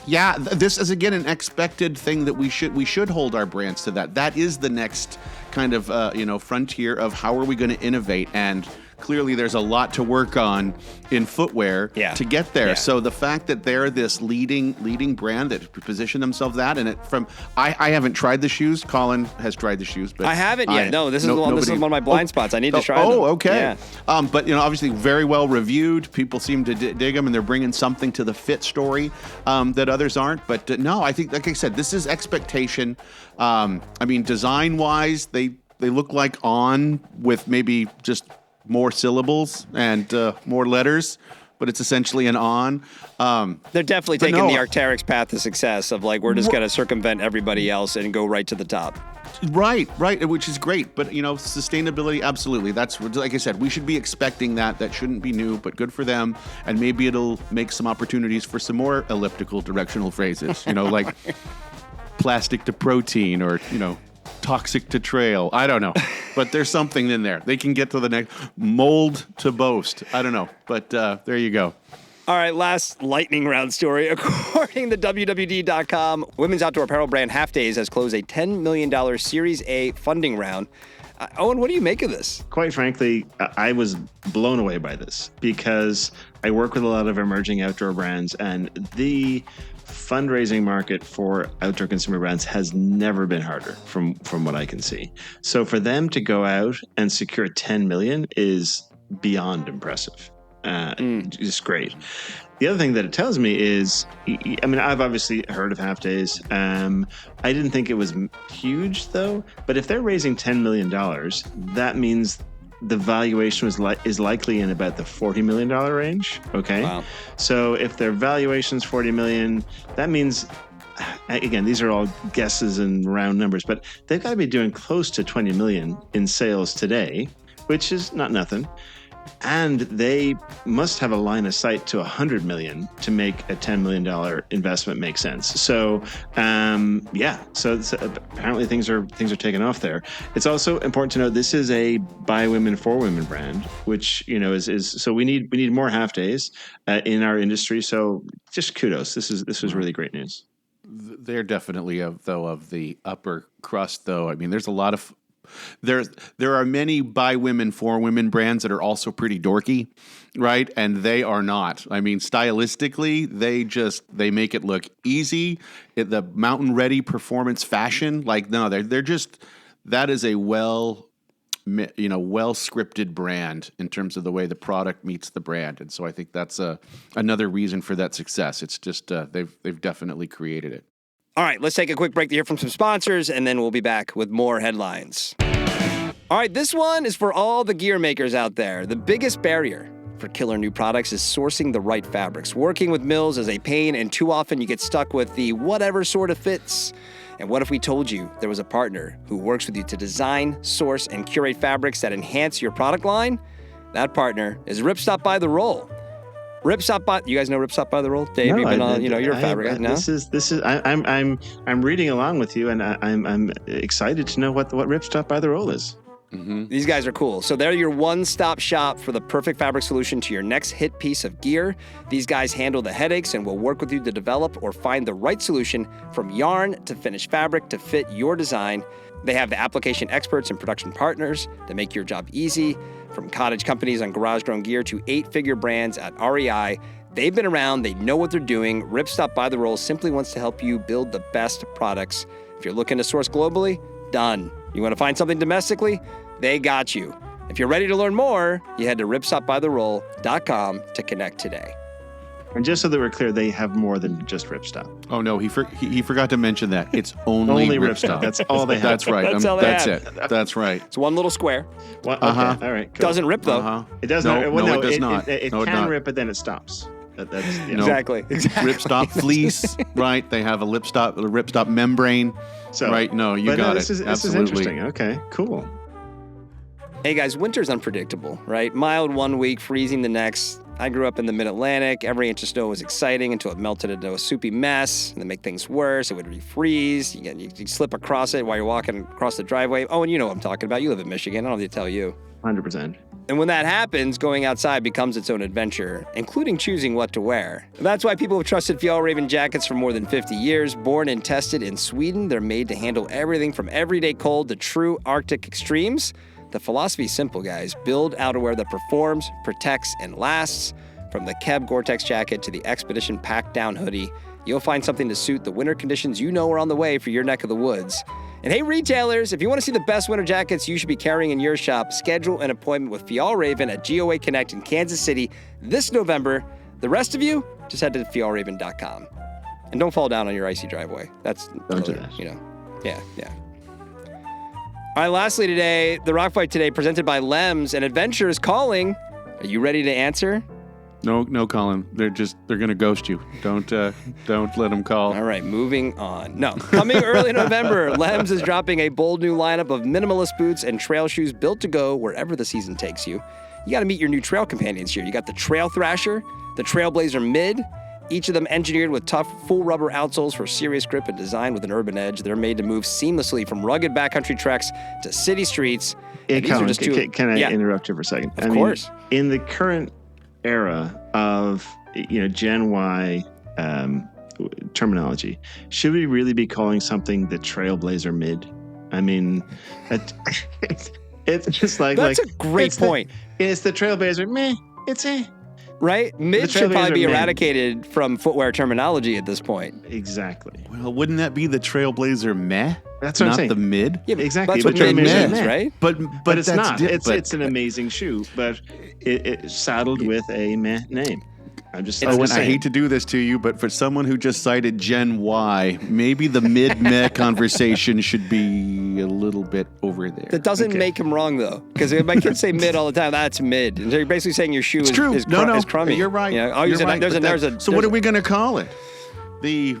this is, again, an expected thing that we should hold our brands to that. That is the next kind of, frontier of how are we going to innovate. And clearly there's a lot to work on in footwear to get there. Yeah. So the fact that they're this leading brand that position themselves that, and I haven't tried the shoes. Colin has tried the shoes, but I haven't yet. This is one of my blind spots. I need to try them. Oh, okay. Yeah. But obviously very well reviewed. People seem to dig them, and they're bringing something to the fit story that others aren't. But no, I think, like I said, this is expectation. I mean, design wise, they look like On with maybe just more syllables and more letters, but it's essentially an On. They're definitely taking the Arc'teryx path to success of like, we're just going to circumvent everybody else and go right to the top. Right, which is great. But, sustainability, absolutely. That's, like I said, we should be expecting that. That shouldn't be new, but good for them. And maybe it'll make some opportunities for some more elliptical directional phrases, like plastic to protein or, toxic to trail. I don't know. But there's something in there. They can get to the next mold to boast. I don't know. But there you go. All right, last lightning round story. According to WWD.com, women's outdoor apparel brand Halfdays has closed a $10 million Series A funding round. Eoin, what do you make of this? Quite frankly, I was blown away by this because I work with a lot of emerging outdoor brands, and the fundraising market for outdoor consumer brands has never been harder from what I can see. So for them to go out and secure 10 million is beyond impressive. Just great. The other thing that it tells me is, I mean, I've obviously heard of Halfdays. I didn't think it was huge, though. But if they're raising $10 million, that means the valuation is likely in about the $40 million range. Okay. Wow. So if their valuation is $40 million, that means, again, these are all guesses and round numbers, but they've got to be doing close to 20 million in sales today, which is not nothing. And they must have a line of sight to 100 million to make a $10 million investment make sense. So, so apparently things are taking off there. It's also important to note this is a by women for women brand, which is so we need more Halfdays in our industry. So just kudos. This was really great news. They're definitely of the upper crust, though. I mean, there's a lot of. There are many by women for women brands that are also pretty dorky, right? And they are not. I mean, stylistically, they make it look easy. The mountain ready performance fashion, they're just, that is a well scripted brand in terms of the way the product meets the brand. And so I think that's another reason for that success. It's just they've definitely created it. All right, let's take a quick break to hear from some sponsors, and then we'll be back with more headlines. All right, this one is for all the gear makers out there. The biggest barrier for killer new products is sourcing the right fabrics. Working with mills is a pain, and too often you get stuck with the whatever sort of fits. And what if we told you there was a partner who works with you to design, source, and curate fabrics that enhance your product line? That partner is Ripstop by the Roll. Ripstop by, you guys know Ripstop by the Roll? Dave, you've been on, you're a fabric guy. No? This is I'm reading along with you, and I'm excited to know what Ripstop by the Roll is. Mm-hmm. These guys are cool. So they're your one-stop shop for the perfect fabric solution to your next hit piece of gear. These guys handle the headaches and will work with you to develop or find the right solution from yarn to finished fabric to fit your design. They have the application experts and production partners that make your job easy. From cottage companies on garage-grown gear to eight-figure brands at REI, they've been around, they know what they're doing. Ripstop by the Roll simply wants to help you build the best products. If you're looking to source globally, done. You want to find something domestically? They got you. If you're ready to learn more, you head to ripstopbytheroll.com to connect today. And just so that we're clear, they have more than just Ripstop. Oh no, he forgot to mention that. It's only Ripstop. That's all they have. That's right. That's all they have. It. That's right. It's one little square. Well, okay. All right. Cool. Doesn't rip though. It doesn't. No, it does not. It can rip, but then it stops. Exactly. Ripstop fleece, right? They have a ripstop membrane. So, right? No, you got it. This is interesting. Okay, cool. Hey guys, winter's unpredictable, right? Mild one week, freezing the next. I grew up in the mid-Atlantic. Every inch of snow was exciting until it melted into a soupy mess. And to make things worse, it would refreeze. You slip across it while you're walking across the driveway. Oh, and you know what I'm talking about. You live in Michigan. I don't need to tell you. 100%. And when that happens, going outside becomes its own adventure, including choosing what to wear. That's why people have trusted Fjällräven jackets for more than 50 years. Born and tested in Sweden, they're made to handle everything from everyday cold to true Arctic extremes. The philosophy is simple, guys. Build outerwear that performs, protects, and lasts. From the Keb Gore-Tex jacket to the Expedition pack-down hoodie, you'll find something to suit the winter conditions you know are on the way for your neck of the woods. And hey, retailers, if you want to see the best winter jackets you should be carrying in your shop, schedule an appointment with Fjällräven at GOA Connect in Kansas City this November. The rest of you, just head to fjällräven.com. And don't fall down on your icy driveway. Don't do that. Yeah. All right, lastly today, the Rock Fight today presented by Lems and Adventure is calling. Are you ready to answer? No, Colin. They're gonna ghost you. Don't let them call. All right, moving on. No, coming early November, Lems is dropping a bold new lineup of minimalist boots and trail shoes built to go wherever the season takes you. You got to meet your new trail companions here. You got the Trail Thrasher, the Trailblazer Mid. Each of them engineered with tough, full rubber outsoles for serious grip and designed with an urban edge. They're made to move seamlessly from rugged backcountry treks to city streets. Hey, Colin, can I interrupt you for a second? Of course. In the current era of Gen Y terminology, should we really be calling something the Trailblazer Mid? I mean, it's just like that's a great point. It's the Trailblazer meh. right? Mid should Trailblazers probably be are men. eradicated from footwear terminology at this point. Exactly. Well, wouldn't that be the Trailblazer meh? That's what I'm not saying. the mid. Yeah, Exactly, That's what but mid Trailblazers are means, men. right? But it's that's not. It's an amazing shoe, but it's saddled with a meh name. I'm just Owen, I saying. hate to do this to you, but for someone who just cited Gen Y, maybe the mid-meh conversation should be a little bit over there. That doesn't make him wrong, though, because my kids say mid all the time. That's mid. And they're basically saying your shoe is crummy. You're right. Yeah, I'll use You're it. right. So what are we going to call it? The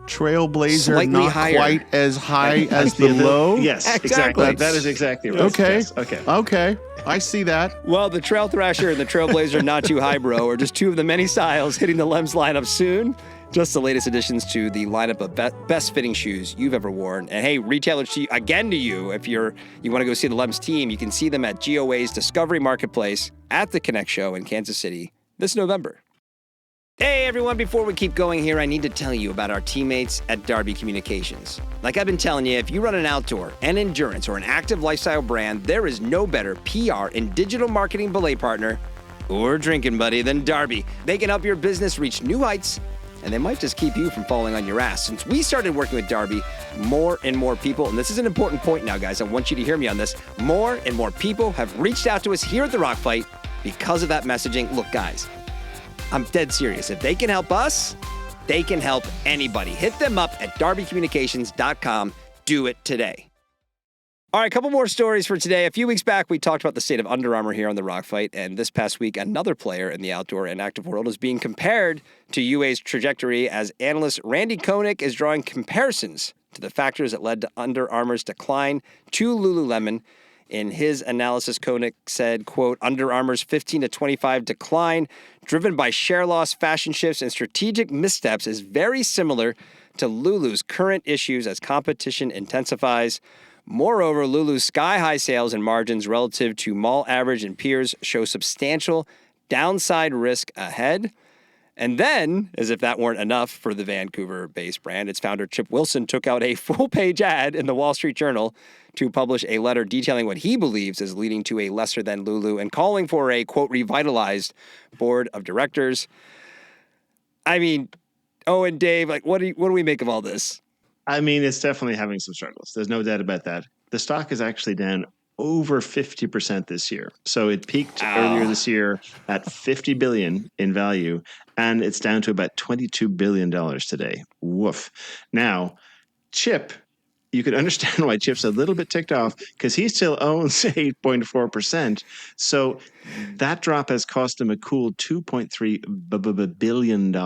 Trailblazer Slightly not higher. quite as high as the low? Yes, exactly. That is exactly right. Okay. Yes, okay. Okay. I see that. Well, the Trail Thrasher and the Trailblazer Not Too High Bro are just two of the many styles hitting the Lems lineup soon. Just the latest additions to the lineup of best fitting shoes you've ever worn. And hey, retailers, to you, if you want to go see the Lems team, you can see them at GOA's Discovery Marketplace at the Connect Show in Kansas City this November. Hey everyone, before we keep going here, I need to tell you about our teammates at Darby Communications. Like I've been telling you, if you run an outdoor, an endurance, or an active lifestyle brand, there is no better PR and digital marketing belay partner or drinking buddy than Darby. They can help your business reach new heights, and they might just keep you from falling on your ass. Since we started working with Darby, more and more people, and this is an important point now, guys, I want you to hear me on this, more and more people have reached out to us here at the Rock Fight because of that messaging. Look, guys, I'm dead serious. If they can help us, they can help anybody. Hit them up at darbycommunications.com. Do it today. All right, a couple more stories for today. A few weeks back, we talked about the state of Under Armour here on the Rock Fight, and this past week, another player in the outdoor and active world is being compared to UA's trajectory as analyst Randy Koenig is drawing comparisons to the factors that led to Under Armour's decline to Lululemon. In his analysis, Koenig said, quote, Under Armour's 15 to 25 decline, driven by share loss, fashion shifts, and strategic missteps, is very similar to Lulu's current issues as competition intensifies. Moreover, Lulu's sky-high sales and margins relative to mall average and peers show substantial downside risk ahead. And then, as if that weren't enough for the Vancouver-based brand, its founder Chip Wilson took out a full-page ad in the Wall Street Journal to publish a letter detailing what he believes is leading to a lesser-than Lulu and calling for a, quote, revitalized board of directors. I mean, Owen, Dave, like, what do we make of all this? I mean, it's definitely having some struggles. There's no doubt about that. The stock is actually down over 50% this year. So it peaked earlier this year at $50 billion in value, and it's down to about $22 billion today. Woof. Now, Chip, you can understand why Chip's a little bit ticked off because he still owns 8.4%. So that drop has cost him a cool $2.3 billion.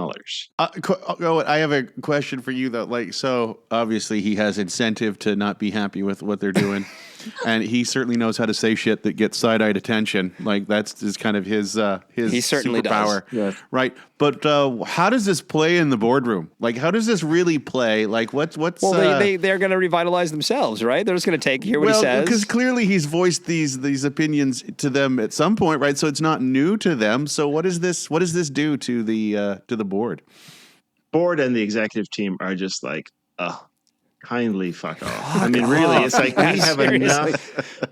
I have a question for you though. Like, so obviously he has incentive to not be happy with what they're doing, and he certainly knows how to say shit that gets side-eyed attention. Like that's just kind of his he certainly superpower, does. Yes. right? But how does this play in the boardroom? Like, how does this really play? Like, what's well, they're going to revitalize themselves, right? They're just going to hear what he says. Because clearly he's voiced these opinions to them at some point, right? So it's not new to them. So what does this do to the board? Board and the executive team are just like, kindly fuck off. I mean, really, it's like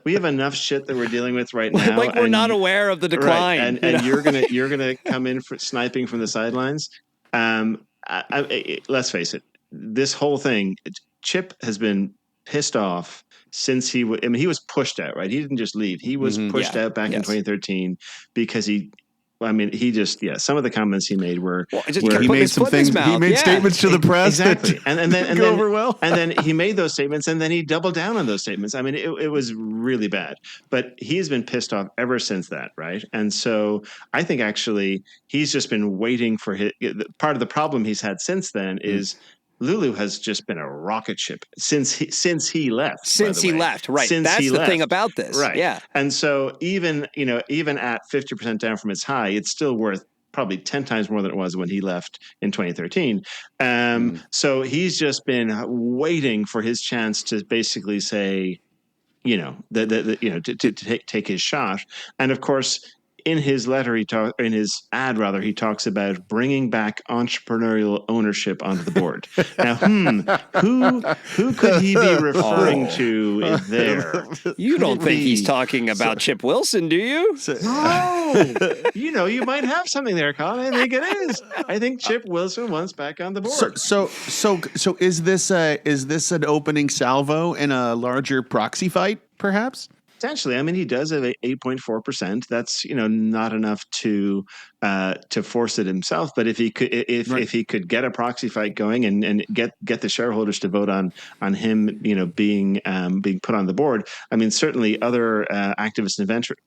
we have enough shit that we're dealing with right now. Like we're not aware of the decline. Right, and you're gonna come in for sniping from the sidelines. Let's face it, this whole thing, Chip has been pissed off since he was pushed out, right? He didn't just leave. He was pushed out back in 2013 because some of the comments he made were he made some things. He made statements to the press exactly, and then go over well. And then he made those statements, and then he doubled down on those statements. I mean, it was really bad. But he's been pissed off ever since that, right? And so I think actually he's just been waiting for part of the problem he's had since then is. Lulu has just been a rocket ship since he left. Since he left, right? That's the thing about this, right? Yeah. And so even at 50% down from its high, it's still worth probably 10 times more than it was when he left in 2013. So he's just been waiting for his chance to basically say, to take his shot. And of course, in his letter, in his ad rather, he talks about bringing back entrepreneurial ownership onto the board. Now, who could he be referring to there? You don't think he's talking about Chip Wilson, do you? No, you might have something there, Colin. I think it is. I think Chip Wilson wants back on the board. So is this an opening salvo in a larger proxy fight, perhaps? Essentially, I mean, he does have 8.4%. That's not enough to force it himself. But if he could get a proxy fight going and get the shareholders to vote on him, being put on the board. I mean, certainly other activist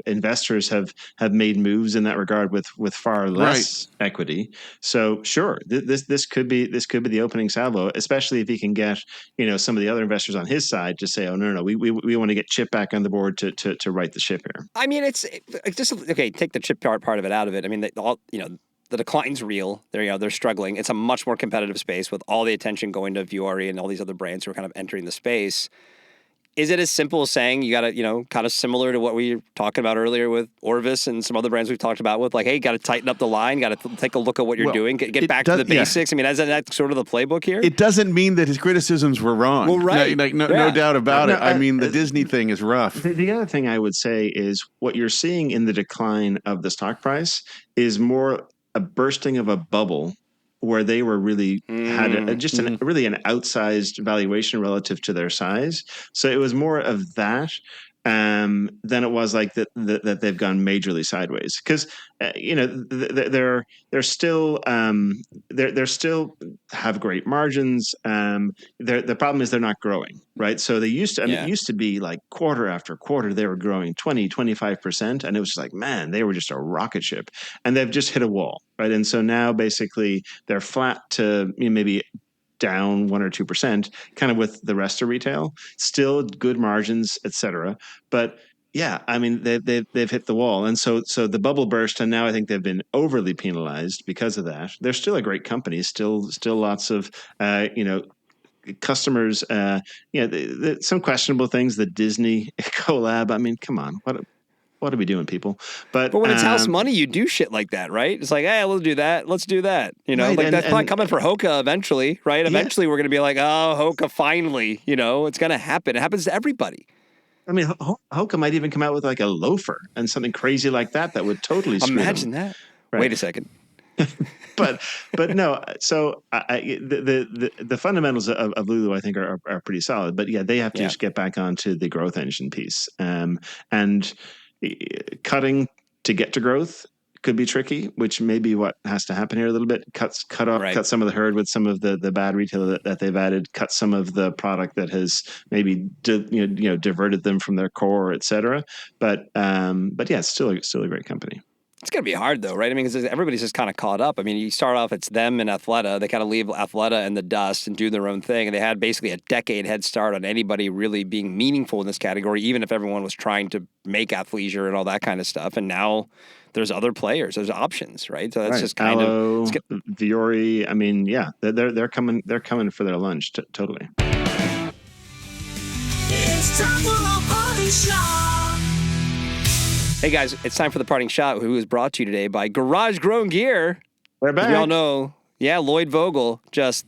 investors have made moves in that regard with far less equity. So sure, this could be the opening salvo, especially if he can get some of the other investors on his side to say, oh no, we want to get Chip back on the board to right the ship here. I mean, it's just okay. Take the Chip part of it out of it. I mean, the decline's real. They're struggling. It's a much more competitive space with all the attention going to Vuori and all these other brands who are kind of entering the space. Is it as simple as saying you got to, kind of similar to what we were talking about earlier with Orvis and some other brands we've talked about with, like, hey, got to tighten up the line, got to take a look at what you're doing, get back to the basics. Yeah. I mean, isn't that sort of the playbook here? It doesn't mean that his criticisms were wrong. Well, right. No doubt about it. I mean, the Disney thing is rough. The other thing I would say is what you're seeing in the decline of the stock price is more a bursting of a bubble where they were really had an outsized valuation relative to their size. So it was more of that than it was like that they've gone majorly sideways. Because they're still have great margins. The problem is they're not growing, right? So they used to. It used to be like quarter after quarter they were growing 20-25%, and it was just like, man, they were just a rocket ship, and they've just hit a wall, right? And so now basically they're flat to maybe down 1 or 2%, kind of with the rest of retail. Still good margins, et cetera. But yeah, I mean they've hit the wall, and so the bubble burst, and now I think they've been overly penalized because of that. They're still a great company, still lots of customers. Some questionable things. The Disney collab. I mean, come on, what are we doing, people? But when it's house money, you do shit like that, right? It's like, hey, let's do that. Let's do that. Right, that's probably coming for Hoka eventually, right? Eventually, we're going to be like, oh, Hoka, finally. It's going to happen. It happens to everybody. I mean, Hoka might even come out with like a loafer and something crazy like that would totally screw Imagine them. that. Right. Wait a second. but no. So the fundamentals of Lulu, I think, are pretty solid. But yeah, they have to just get back onto the growth engine piece. And cutting to get to growth could be tricky, which may be what has to happen here a little bit. Cut some of the herd with some of the bad retail that they've added. Cut some of the product that has maybe diverted them from their core, et cetera. But yeah, it's still a great company. It's going to be hard, though, right? I mean, because everybody's just kind of caught up. I mean, you start off, it's them and Athleta. They kind of leave Athleta in the dust and do their own thing. And they had basically a decade head start on anybody really being meaningful in this category, even if everyone was trying to make athleisure and all that kind of stuff. And now there's other players. There's options, right? So that's just kind of... Vuori. I mean, yeah, they're coming for their lunch, totally. It's time for the party shot. Hey guys, it's time for the parting shot, who is brought to you today by Garage Grown Gear. We're back. We all know, Lloyd Vogel, just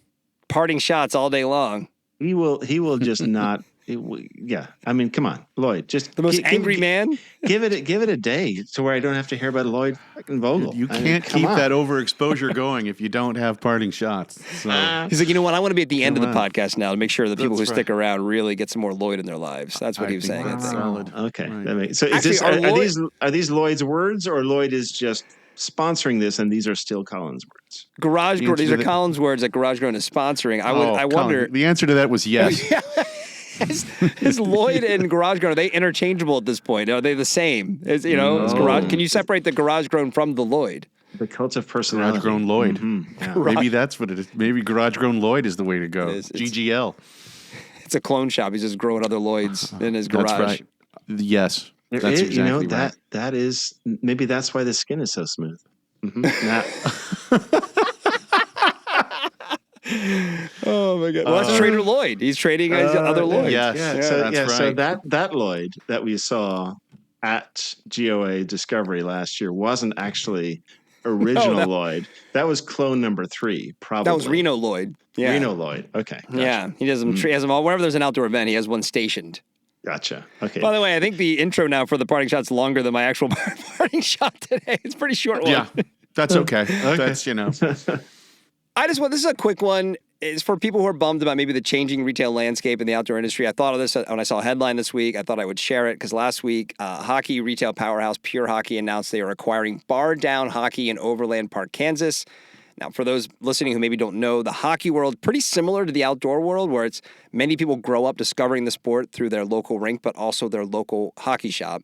parting shots all day long. He will just not. Yeah, I mean, come on, Lloyd. Just the most angry man. Give it a day to where I don't have to hear about Lloyd fucking Vogel. You can't keep that overexposure going if you don't have parting shots. So. He's like, you know what? I want to be at the end of the podcast now to make sure the people who stick around really get some more Lloyd in their lives. That's what he was saying. Solid. Okay. Right. So are these Lloyd's words, or Lloyd is just sponsoring this, and these are still Colin's words? These are Colin's words that Garage Grown is sponsoring. I wonder. Colin, the answer to that was yes. Is Lloyd and Garage Grown, are they interchangeable at this point? Are they the same? Is can you separate the Garage Grown from the Lloyd? The cult of personality. Garage Grown Lloyd. Mm-hmm. Yeah. Maybe that's what it is. Maybe Garage Grown Lloyd is the way to go. GGL. It's a clone shop. He's just growing other Lloyds in his garage. That's right. Yes. That's exactly right. That is, maybe that's why the skin is so smooth. Mm-hmm. Oh my God! Well, that's Trader Lloyd. He's trading other Lloyds. So that Lloyd that we saw at GOA Discovery last year wasn't actually original Lloyd. That was clone number 3, probably. That was Reno Lloyd. Yeah. Reno Lloyd. Okay. Gotcha. Yeah. He has them all. Whenever there's an outdoor event, he has one stationed. Gotcha. Okay. By the way, I think the intro now for the parting shot's longer than my actual parting shot today. It's a pretty short one. Yeah, that's okay. That's, This is a quick one. It's for people who are bummed about maybe the changing retail landscape in the outdoor industry. I thought of this when I saw a headline this week. I thought I would share it because last week, hockey retail powerhouse Pure Hockey announced they are acquiring Bar Down Hockey in Overland Park, Kansas. Now, for those listening who maybe don't know, the hockey world, pretty similar to the outdoor world, where it's many people grow up discovering the sport through their local rink, but also their local hockey shop.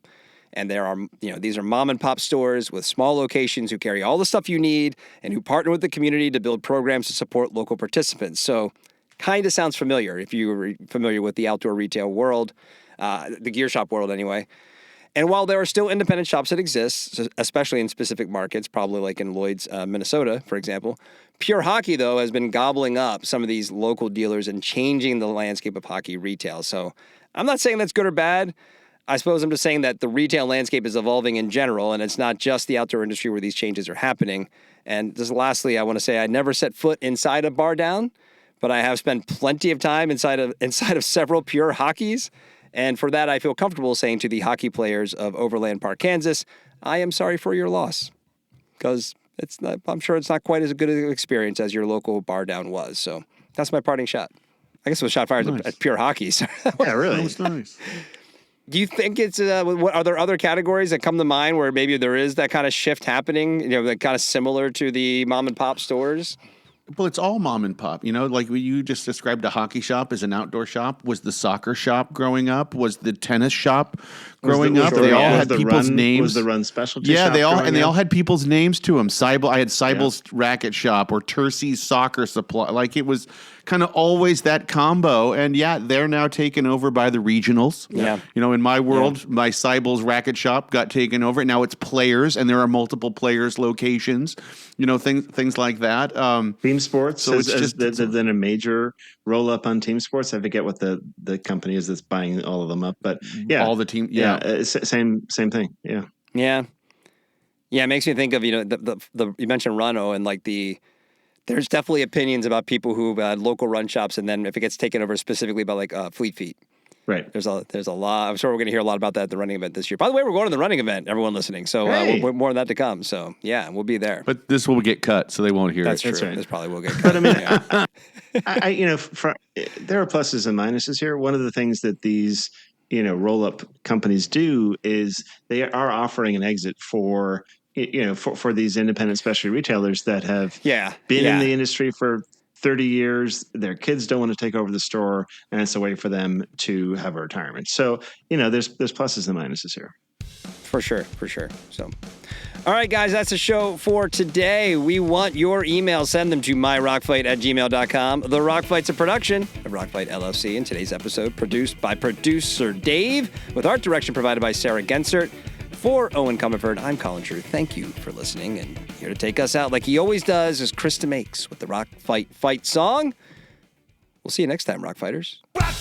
And there are, these are mom and pop stores with small locations who carry all the stuff you need and who partner with the community to build programs to support local participants. So kind of sounds familiar if you're familiar with the outdoor retail world, the gear shop world anyway. And while there are still independent shops that exist, especially in specific markets, probably like in Lloyd's, Minnesota, for example, Pure Hockey, though, has been gobbling up some of these local dealers and changing the landscape of hockey retail. So I'm not saying that's good or bad. I suppose I'm just saying that the retail landscape is evolving in general, and it's not just the outdoor industry where these changes are happening. And just lastly, I want to say I never set foot inside a Bar Down, but I have spent plenty of time inside of several Pure Hockeys. And for that, I feel comfortable saying to the hockey players of Overland Park, Kansas, I am sorry for your loss. Because I'm sure it's not quite as good an experience as your local Bar Down was. So that's my parting shot. I guess it was shot fired at Pure Hockey. So yeah, really. That was nice. Do you think it's, are there other categories that come to mind where maybe there is that kind of shift happening, that kind of similar to the mom and pop stores? Well, it's all mom and pop. Like you just described a hockey shop as an outdoor shop. Was the soccer shop growing up? Was the tennis shop growing up? They all had people's names. Was the Run specialty shop they all had people's names to them. I had Seibel's racket shop or Tercey's soccer supply. Like it was kind of always that combo. And they're now taken over by the regionals. Yeah. In my world, my Seibel's racket shop got taken over. Now it's Players, and there are multiple Players locations. Things like that. Team Sports so has been a major roll up on Team Sports. I forget what the company is that's buying all of them up, but all the team. Same thing. Yeah. Yeah. Yeah. It makes me think of, you mentioned Runo and like there's definitely opinions about people who had local run shops. And then if it gets taken over specifically by like Fleet Feet. Right. There's a lot. I'm sure we're going to hear a lot about that at the running event this year. By the way, we're going to the running event, everyone listening. So more of that to come. So we'll be there. But this will get cut, so they won't hear That's it. True. That's right. This probably will get cut. But I mean, there are pluses and minuses here. One of the things that these roll-up companies do is they are offering an exit for these independent specialty retailers that have been in the industry for 30 years. Their kids don't want to take over the store, and it's a way for them to have a retirement. So there's pluses and minuses here. For sure. So, all right, guys, that's the show for today. We want your emails. Send them to myrockfight@gmail.com. The Rock Fight's a production of Rock Fight LLC. And today's episode produced by producer Dave with art direction provided by Sarah Gensert. For Eoin Comerford, I'm Colin True. Thank you for listening. And here to take us out like he always does is Krista Makes with the Rock Fight song. We'll see you next time, Rock Fighters. Rock